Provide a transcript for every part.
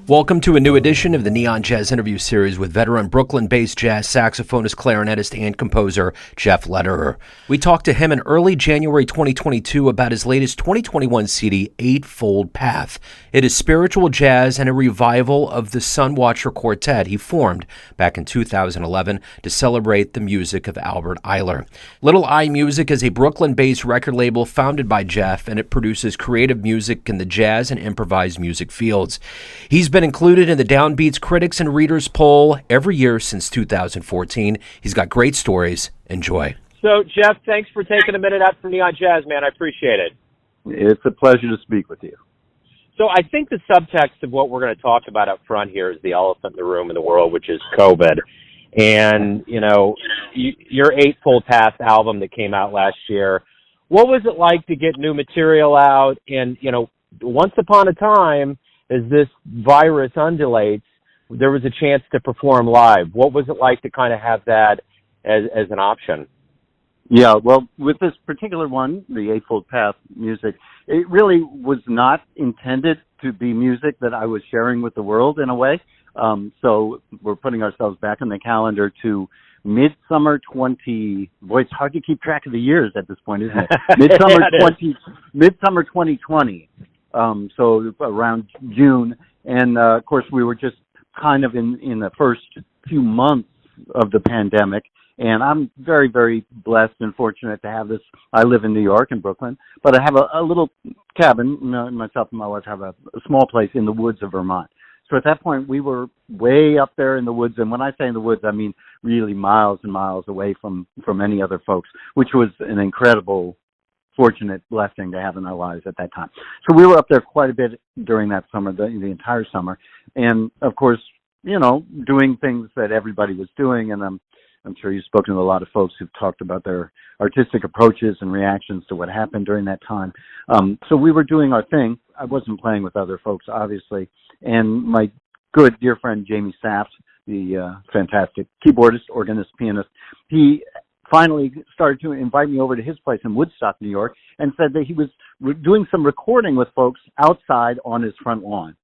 Welcome to a new edition of the Neon Jazz interview series with veteran Brooklyn-based jazz saxophonist, clarinetist, and composer Jeff Lederer. We talked to him in early January 2022 about his latest 2021 CD, Eightfold Path. It is spiritual jazz and a revival of the Sunwatcher Quartet he formed back in 2011 to celebrate the music of Albert Ayler. Little Eye Music is a Brooklyn-based record label founded by Jeff, and it produces creative music in the jazz and improvised music fields. He's been included in the Downbeat Critics and Readers poll every year since 2014. He's got great stories. Enjoy. So, Jeff, thanks for taking a minute out from Neon Jazz, man. I appreciate it. It's a pleasure to speak with you. So I think the subtext of what we're going to talk about up front here is the elephant in the room in the world, which is COVID. And, you know, your Eightfold Path album that came out last year, what was it like to get new material out? And, you know, once upon a time, as this virus undulates, there was a chance to perform live. What was it like to kind of have that as an option? Yeah, well, with this particular one, the Eightfold Path music, it really was not intended to be music that I was sharing with the world in a way. So we're putting ourselves back on the calendar to Midsummer 20. Boy, it's hard to keep track of the years at this point, isn't it? Midsummer 2020. So around June, and of course we were just kind of in the first few months of the pandemic, and I'm very, very blessed and fortunate to have this. I live in New York, in Brooklyn, but I have a little cabin. Myself and my wife have a small place in the woods of Vermont. So at that point, we were way up there in the woods, and when I say in the woods, I mean really miles and miles away from any other folks, which was an incredible fortunate blessing to have in our lives at that time. So we were up there quite a bit during that summer, the entire summer. And of course, you know, doing things that everybody was doing. And I'm sure you've spoken to a lot of folks who've talked about their artistic approaches and reactions to what happened during that time. So we were doing our thing. I wasn't playing with other folks, obviously. And my good dear friend, Jamie Saft, the fantastic keyboardist, organist, pianist, he finally started to invite me over to his place in Woodstock, New York, and said that he was doing some recording with folks outside on his front lawn.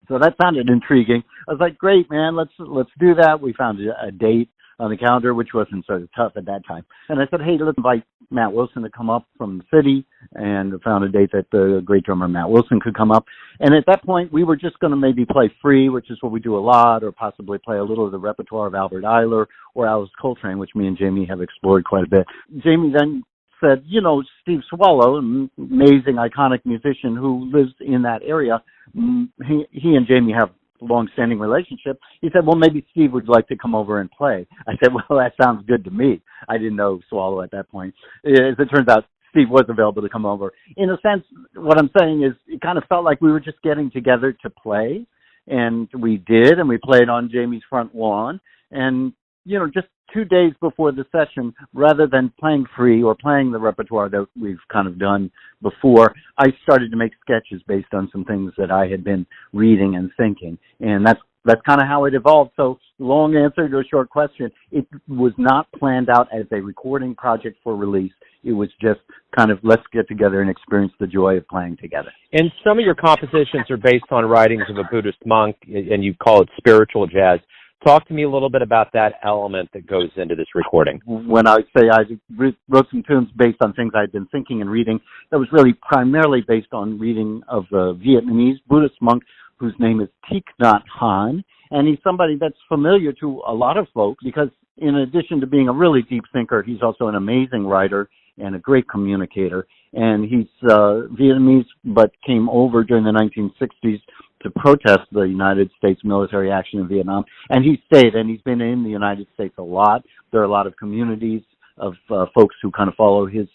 So that sounded intriguing. I was like, great, man, let's do that. We found a date on the calendar, which wasn't so tough at that time. And I said, hey, let's invite Matt Wilson to come up from the city, and found a date that the great drummer Matt Wilson could come up. And at that point, we were just going to maybe play free, which is what we do a lot, or possibly play a little of the repertoire of Albert Ayler or Alice Coltrane, which me and Jamie have explored quite a bit. Jamie then said, you know, Steve Swallow, an amazing, iconic musician who lives in that area, he and Jamie have long-standing relationship. He said, well, maybe Steve would like to come over and play. I said, well, that sounds good to me. I didn't know Swallow at that point. As it turns out, Steve was available to come over. In a sense, what I'm saying is it kind of felt like we were just getting together to play, and we did, and we played on Jamie's front lawn. And, you know, just 2 days before the session, rather than playing free or playing the repertoire that we've kind of done before, I started to make sketches based on some things that I had been reading and thinking. And that's kind of how it evolved. So long answer to a short question, it was not planned out as a recording project for release. It was just kind of, let's get together and experience the joy of playing together. And some of your compositions are based on writings of a Buddhist monk, and you call it spiritual jazz. Talk to me a little bit about that element that goes into this recording. When I say I wrote some tunes based on things I'd been thinking and reading, that was really primarily based on reading of the Vietnamese Buddhist monk whose name is Thich Nhat Hanh. And he's somebody that's familiar to a lot of folks because in addition to being a really deep thinker, he's also an amazing writer and a great communicator. And he's Vietnamese, but came over during the 1960s to protest the United States military action in Vietnam. And he stayed, and he's been in the United States a lot. There are a lot of communities of folks who kind of follow his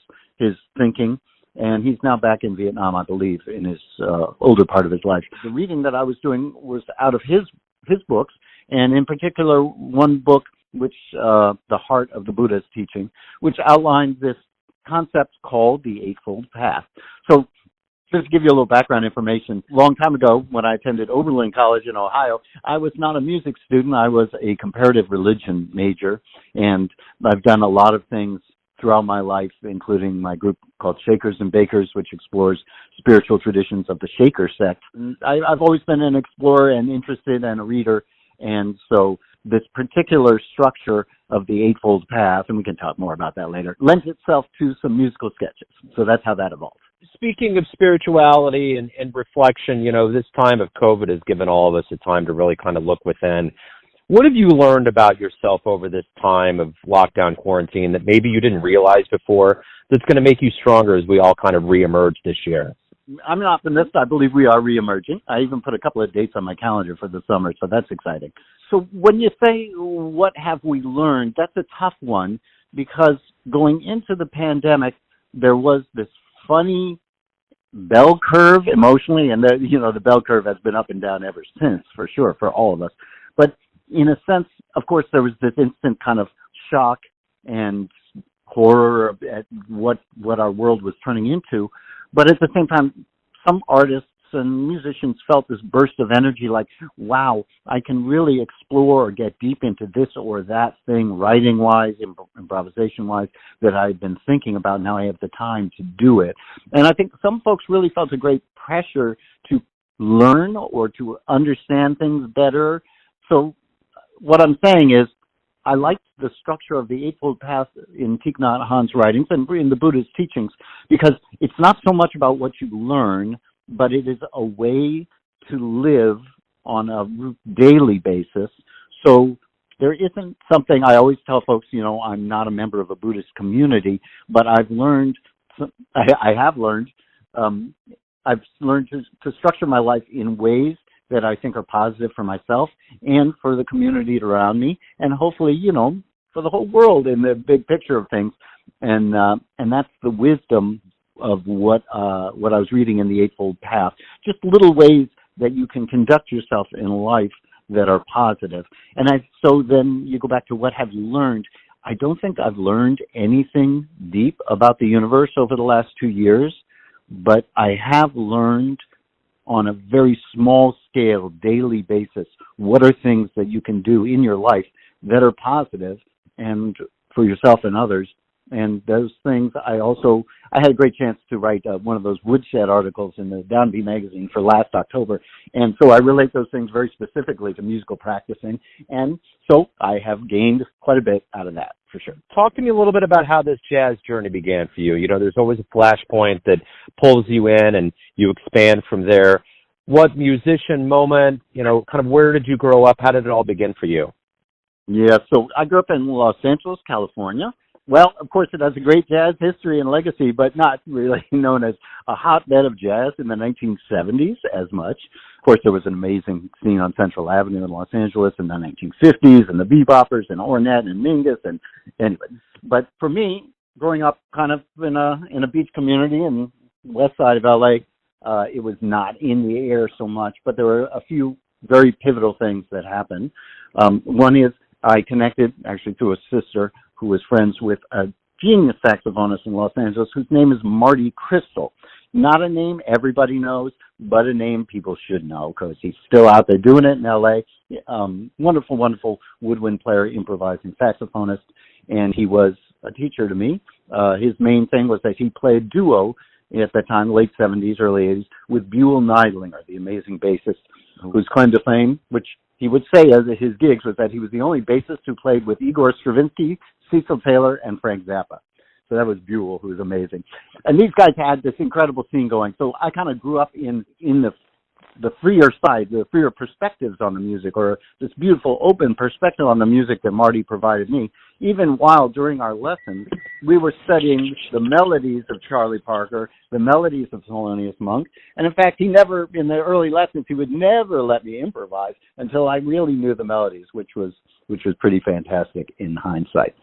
thinking. And he's now back in Vietnam, I believe, in his older part of his life. The reading that I was doing was out of his books, and in particular, one book, which The Heart of the Buddha is Teaching, which outlined this concept called the Eightfold Path. So just to give you a little background information, a long time ago when I attended Oberlin College in Ohio, I was not a music student. I was a comparative religion major, and I've done a lot of things throughout my life, including my group called Shakers and Bakers, which explores spiritual traditions of the Shaker sect. I've always been an explorer and interested and a reader, and so this particular structure of the Eightfold Path, and we can talk more about that later, lends itself to some musical sketches. So that's how that evolved. Speaking of spirituality and reflection, this time of COVID has given all of us a time to really kind of look within. What have you learned about yourself over this time of lockdown quarantine that maybe you didn't realize before that's going to make you stronger as we all kind of reemerge this year? I'm an optimist. I believe we are reemerging. I even put a couple of dates on my calendar for the summer, so that's exciting. So when you say, what have we learned, that's a tough one, because going into the pandemic, there was this funny bell curve emotionally, and the bell curve has been up and down ever since, for sure, for all of us. But in a sense, of course, there was this instant kind of shock and horror at what our world was turning into. But at the same time, some artists and musicians felt this burst of energy like, wow, I can really explore or get deep into this or that thing, writing-wise, improvisation-wise, that I've been thinking about. Now I have the time to do it. And I think some folks really felt a great pressure to learn or to understand things better. So what I'm saying is, I liked the structure of the Eightfold Path in Thich Nhat Hanh's writings and in the Buddha's teachings, because it's not so much about what you learn, but it is a way to live on a daily basis. So there isn't something, I always tell folks, I'm not a member of a Buddhist community, but I've learned to structure my life in ways that I think are positive for myself and for the community around me, and hopefully, for the whole world in the big picture of things. And that's the wisdom of what I was reading in the Eightfold Path. Just little ways that you can conduct yourself in life that are positive. And so then you go back to, what have you learned? I don't think I've learned anything deep about the universe over the last 2 years, but I have learned on a very small scale, daily basis, what are things that you can do in your life that are positive and for yourself and others. And those things, I had a great chance to write one of those woodshed articles in the Downbeat magazine for last October. And so I relate those things very specifically to musical practicing. And so I have gained quite a bit out of that, for sure. Talk to me a little bit about how this jazz journey began for you. There's always a flashpoint that pulls you in and you expand from there. What musician moment, kind of where did you grow up? How did it all begin for you? Yeah, so I grew up in Los Angeles, California. Well, of course, it has a great jazz history and legacy, but not really known as a hotbed of jazz in the 1970s as much. Of course, there was an amazing scene on Central Avenue in Los Angeles in the 1950s, and the beboppers and Ornette and Mingus, and anyway. But for me, growing up kind of in a beach community in the west side of LA, it was not in the air so much, but there were a few very pivotal things that happened. One is I connected actually through a sister who was friends with a genius saxophonist in Los Angeles whose name is Marty Crystal. Not a name everybody knows, but a name people should know because he's still out there doing it in L.A. Wonderful, wonderful woodwind player, improvising saxophonist, and he was a teacher to me. His main thing was that he played duo at that time, late 70s, early 80s, with Buell Neidlinger, the amazing bassist, whose claim to fame, which he would say as his gigs, was that he was the only bassist who played with Igor Stravinsky, Cecil Taylor, and Frank Zappa. So that was Buell, who was amazing. And these guys had this incredible scene going. So I kind of grew up in the freer side, the freer perspectives on the music, or this beautiful open perspective on the music that Marty provided me, even while during our lessons we were studying the melodies of Charlie Parker, the melodies of Thelonious Monk. And in fact, in the early lessons, he would never let me improvise until I really knew the melodies, which was pretty fantastic in hindsight.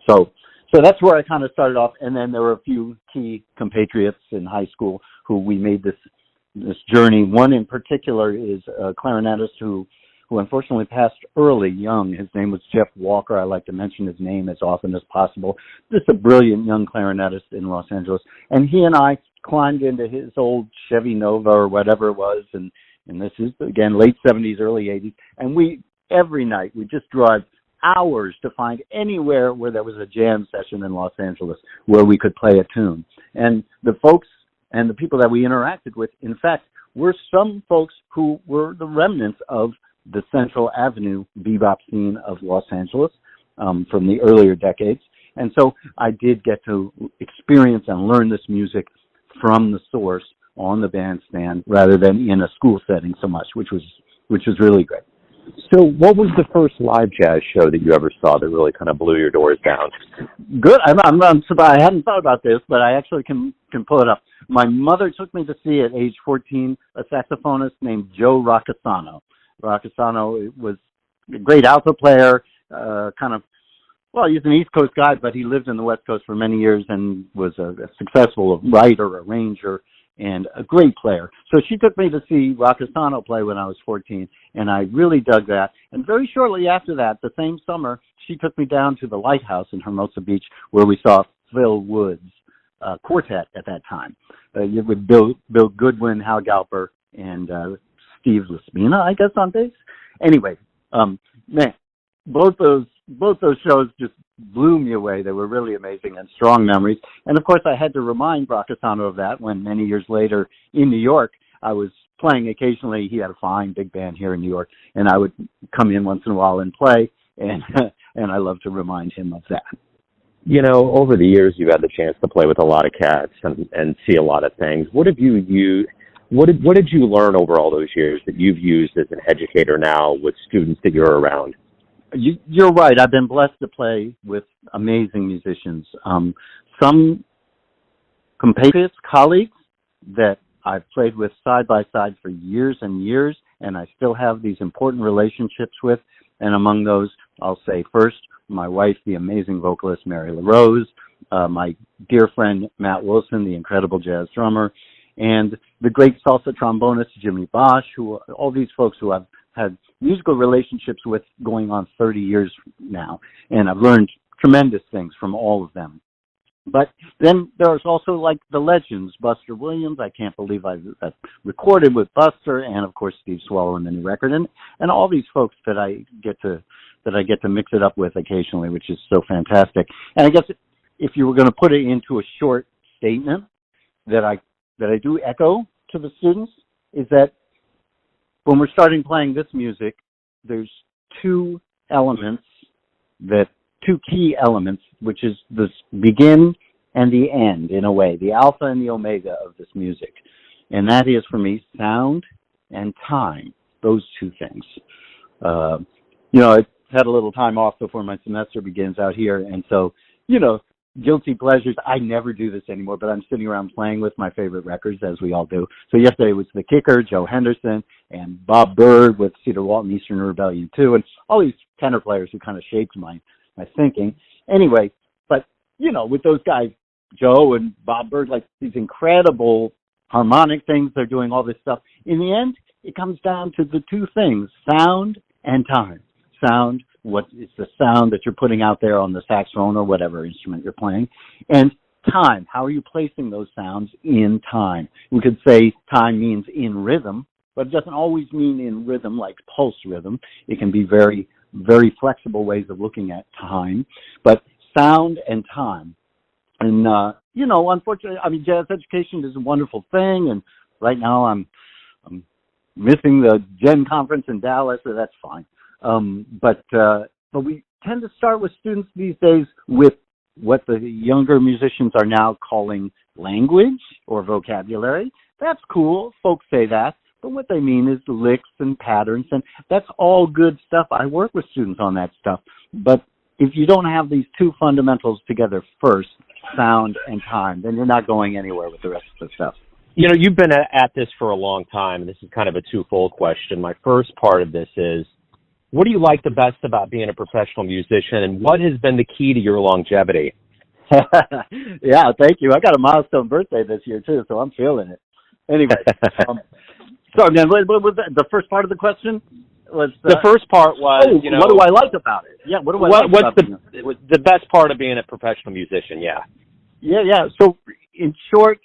So that's where I kind of started off. And then there were a few key compatriots in high school who we made this journey. One in particular is a clarinetist who unfortunately passed early, young. His name was Jeff Walker. I like to mention his name as often as possible. Just a brilliant young clarinetist in Los Angeles. And he and I climbed into his old Chevy Nova or whatever it was, and this is, again, late 70s, early 80s. And every night, we just drive hours to find anywhere where there was a jam session in Los Angeles where we could play a tune. And the folks and the people that we interacted with, in fact, were some folks who were the remnants of the Central Avenue bebop scene of Los Angeles from the earlier decades. And so I did get to experience and learn this music from the source on the bandstand rather than in a school setting so much, which was really great. So what was the first live jazz show that you ever saw that really kind of blew your doors down? Good. I'm surprised. I hadn't thought about this, but I actually can pull it up. My mother took me to see at age 14 a saxophonist named Joe Roccasano. Roccasano was a great alto player, he's an East Coast guy, but he lived in the West Coast for many years and was a successful writer, arranger, and a great player. So she took me to see Roccasano play when I was 14, and I really dug that. And very shortly after that, the same summer, she took me down to the Lighthouse in Hermosa Beach, where we saw Phil Wood's quartet at that time, with Bill Goodwin, Hal Galper, and Steve Laspina, I guess, on bass. Anyway, man, both those shows just blew me away. They were really amazing and strong memories. And of course, I had to remind Roccasano of that when many years later in New York, I was playing occasionally. He had a fine big band here in New York, and I would come in once in a while and play, and I love to remind him of that. You know, over the years, you've had the chance to play with a lot of cats and see a lot of things. What have you used? What did you learn over all those years that you've used as an educator now with students that you're around? You're right. I've been blessed to play with amazing musicians. Some compatriots, colleagues that I've played with side by side for years and years, and I still have these important relationships with. And among those, I'll say first, my wife, the amazing vocalist Mary LaRose, my dear friend Matt Wilson, the incredible jazz drummer, and the great salsa trombonist Jimmy Bosch, all these folks who I've had musical relationships with going on 30 years now. And I've learned tremendous things from all of them. But then there's also like the legends, Buster Williams. I can't believe I've recorded with Buster, and of course Steve Swallow in the new record, and all these folks that I get to mix it up with occasionally, which is so fantastic. And I guess if you were going to put it into a short statement that I do echo to the students is that when we're starting playing this music, there's two key elements, which is the begin and the end, in a way, the alpha and the omega of this music. And that is, for me, sound and time, those two things. I had a little time off before my semester begins out here, and so, guilty pleasures. I never do this anymore, but I'm sitting around playing with my favorite records, as we all do. So yesterday was The Kicker, Joe Henderson, and Bob Byrd with Cedar Walton, Eastern Rebellion 2, and all these tenor players who kind of shaped my thinking. Anyway, but, with those guys, Joe and Bob Byrd, like these incredible harmonic things, they're doing all this stuff. In the end, it comes down to the two things, sound and time. Sound, what is the sound that you're putting out there on the saxophone or whatever instrument you're playing, and time. How are you placing those sounds in time? We could say time means in rhythm, but it doesn't always mean in rhythm like pulse rhythm. It can be very, very flexible ways of looking at time, but sound and time. And, unfortunately, jazz education is a wonderful thing, and right now I'm missing the Gen Conference in Dallas, so that's fine. But we tend to start with students these days with what the younger musicians are now calling language or vocabulary. That's cool. Folks say that. But what they mean is licks and patterns, and that's all good stuff. I work with students on that stuff. But if you don't have these two fundamentals together first, sound and time, then you're not going anywhere with the rest of the stuff. You've been at this for a long time, and this is kind of a twofold question. My first part of this is, what do you like the best about being a professional musician, and what has been the key to your longevity? Yeah, thank you. I got a milestone birthday this year, too, so I'm feeling it. Anyway, sorry, man, what was the first part of the question? The first part was, what do I like about it? Yeah, what do I like about it? What's the best part of being a professional musician, yeah. Yeah. So, in short,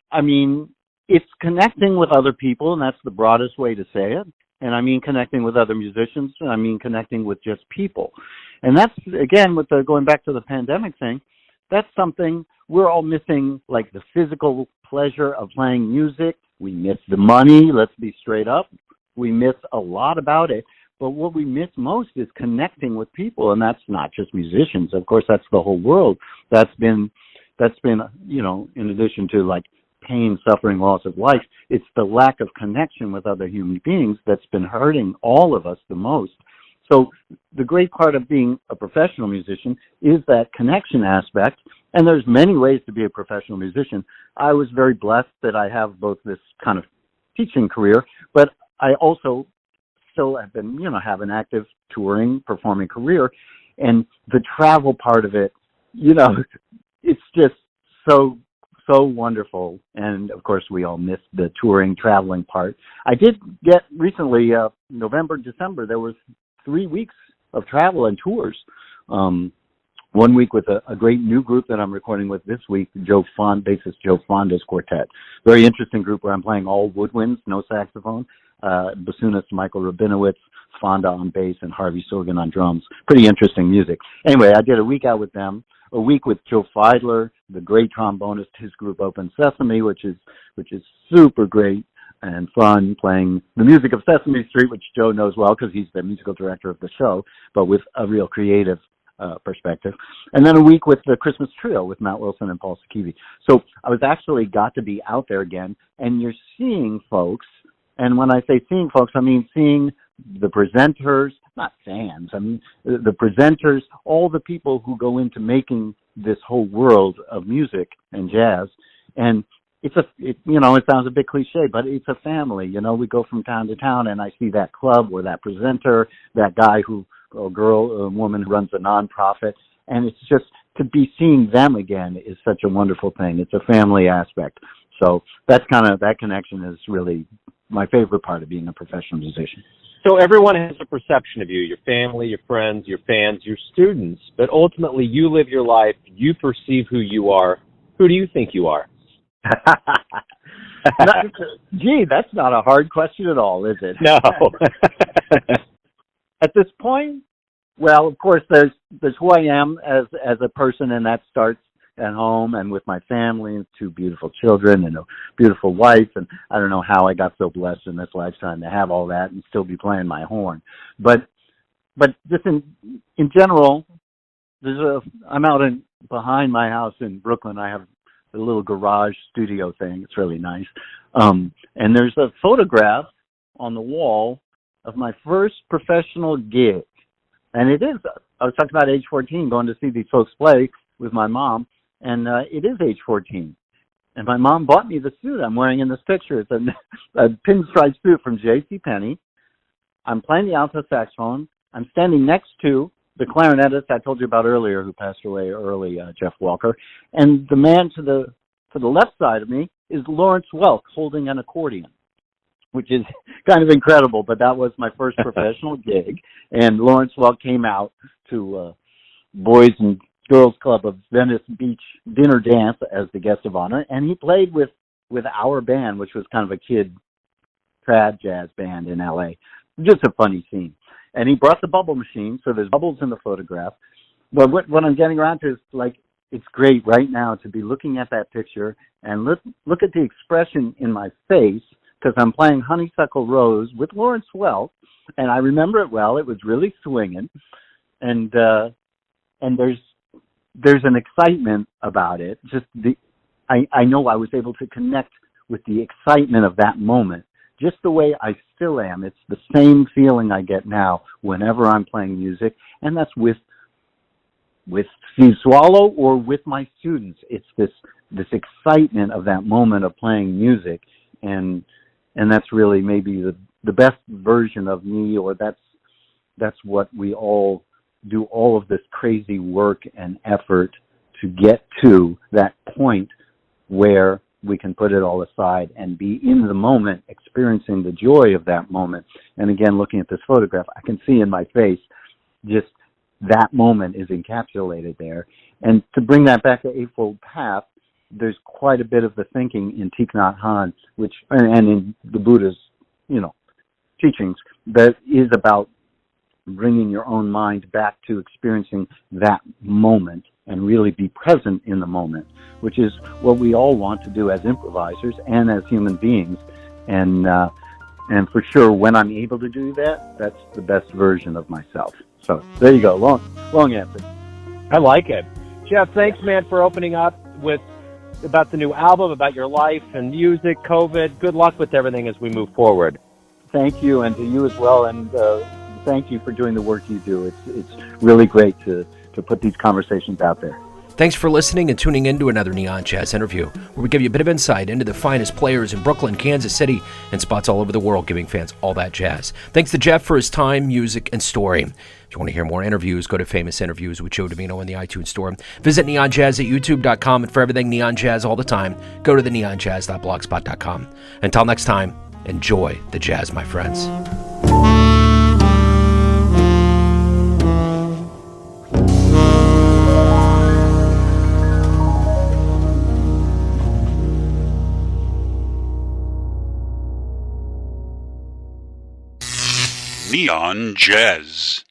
it's connecting with other people, and that's the broadest way to say it. And I mean connecting with other musicians, and I mean connecting with just people. And that's, again, with the going back to the pandemic thing, that's something we're all missing, like the physical pleasure of playing music. We miss the money, let's be straight up. We miss a lot about it. But what we miss most is connecting with people, and that's not just musicians. Of course, that's the whole world. That's been, you know, in addition to like pain, suffering, loss of life, it's the lack of connection with other human beings that's been hurting all of us the most. So the great part of being a professional musician is that connection aspect, and there's many ways to be a professional musician. I was very blessed that I have both this kind of teaching career, but I also still have been, you know, have an active touring, performing career, and the travel part of it, you know, it's just so wonderful. And of course, we all miss the touring, traveling part. I did get recently, November, December, there was 3 weeks of travel and tours. 1 week with a great new group that I'm recording with this week, bassist Joe Fonda's quartet. Very interesting group where I'm playing all woodwinds, no saxophone. Bassoonist Michael Rabinowitz, Fonda on bass, and Harvey Sorgan on drums. Pretty interesting music. Anyway, I did a week out with them, a week with Joe Fiedler, the great trombonist, his group Open Sesame, which is super great and fun, playing the music of Sesame Street, which Joe knows well because he's the musical director of the show, but with a real creative perspective. And then a week with the Christmas Trio with Matt Wilson and Paul Sakivi. So I was actually got to be out there again, and you're seeing folks. And when I say seeing folks, I mean seeing the presenters, not fans, I mean the presenters, all the people who go into making this whole world of music and jazz. And it sounds a bit cliche, but it's a family. You know, we go from town to town, and I see that club or that presenter, that guy a woman who runs a nonprofit. And it's just to be seeing them again is such a wonderful thing. It's a family aspect. So that connection is really my favorite part of being a professional musician. So everyone has a perception of you, your family, your friends, your fans, your students, but ultimately you live your life, you perceive who you are. Who do you think you are? Gee, that's not a hard question at all, is it? No. At this point, well, of course, there's who I am as a person, and that starts at home and with my family and 2 beautiful children and a beautiful wife. And I don't know how I got so blessed in this lifetime to have all that and still be playing my horn. But just in general, I'm out behind my house in Brooklyn. I have a little garage studio thing. It's really nice. And there's a photograph on the wall of my first professional gig. And it is, I was talking about age 14, going to see these folks play with my mom. And it is age 14. And my mom bought me the suit I'm wearing in this picture. It's a pinstripe suit from JCPenney. I'm playing the alto saxophone. I'm standing next to the clarinetist I told you about earlier who passed away early, Jeff Walker. And the man to the left side of me is Lawrence Welk holding an accordion, which is kind of incredible. But that was my first professional gig. And Lawrence Welk came out to Boys and Girls Club of Venice Beach dinner dance as the guest of honor, and he played with our band, which was kind of a kid trad jazz band in LA. Just a funny scene. And he brought the bubble machine, so there's bubbles in the photograph. But what I'm getting around to is, like, it's great right now to be looking at that picture and look at the expression in my face, because I'm playing Honeysuckle Rose with Lawrence Welk, and I remember it well. It was really swinging, and there's an excitement about it. Just I know I was able to connect with the excitement of that moment, just the way I still am. It's the same feeling I get now whenever I'm playing music, and that's with Steve Swallow or with my students. It's this excitement of that moment of playing music, and that's really maybe the best version of me, or that's what we all do, all of this crazy work and effort to get to that point where we can put it all aside and be in the moment, experiencing the joy of that moment. And again, looking at this photograph, I can see in my face just that moment is encapsulated there. And to bring that back to Eightfold Path, there's quite a bit of the thinking in Thich Nhat Hanh, and in the Buddha's, teachings, that is about bringing your own mind back to experiencing that moment and really be present in the moment, which is what we all want to do as improvisers and as human beings. And for sure, when I'm able to do that, that's the best version of myself. So there you go. Long answer. I like it. Jeff, thanks, man, for opening up about the new album, about your life and music, COVID. Good luck with everything as we move forward. Thank you, and to you as well. And thank you for doing the work you do. It's really great to put these conversations out there. Thanks for listening and tuning in to another Neon Jazz interview, where we give you a bit of insight into the finest players in Brooklyn, Kansas City, and spots all over the world, giving fans all that jazz. Thanks to Jeff for his time, music, and story. If you want to hear more interviews, go to Famous Interviews with Joe Domino in the iTunes Store. Visit Neon Jazz at youtube.com, and for everything Neon Jazz all the time, go to the neonjazz.blogspot.com. Until next time, enjoy the jazz, my friends. Neon Jazz.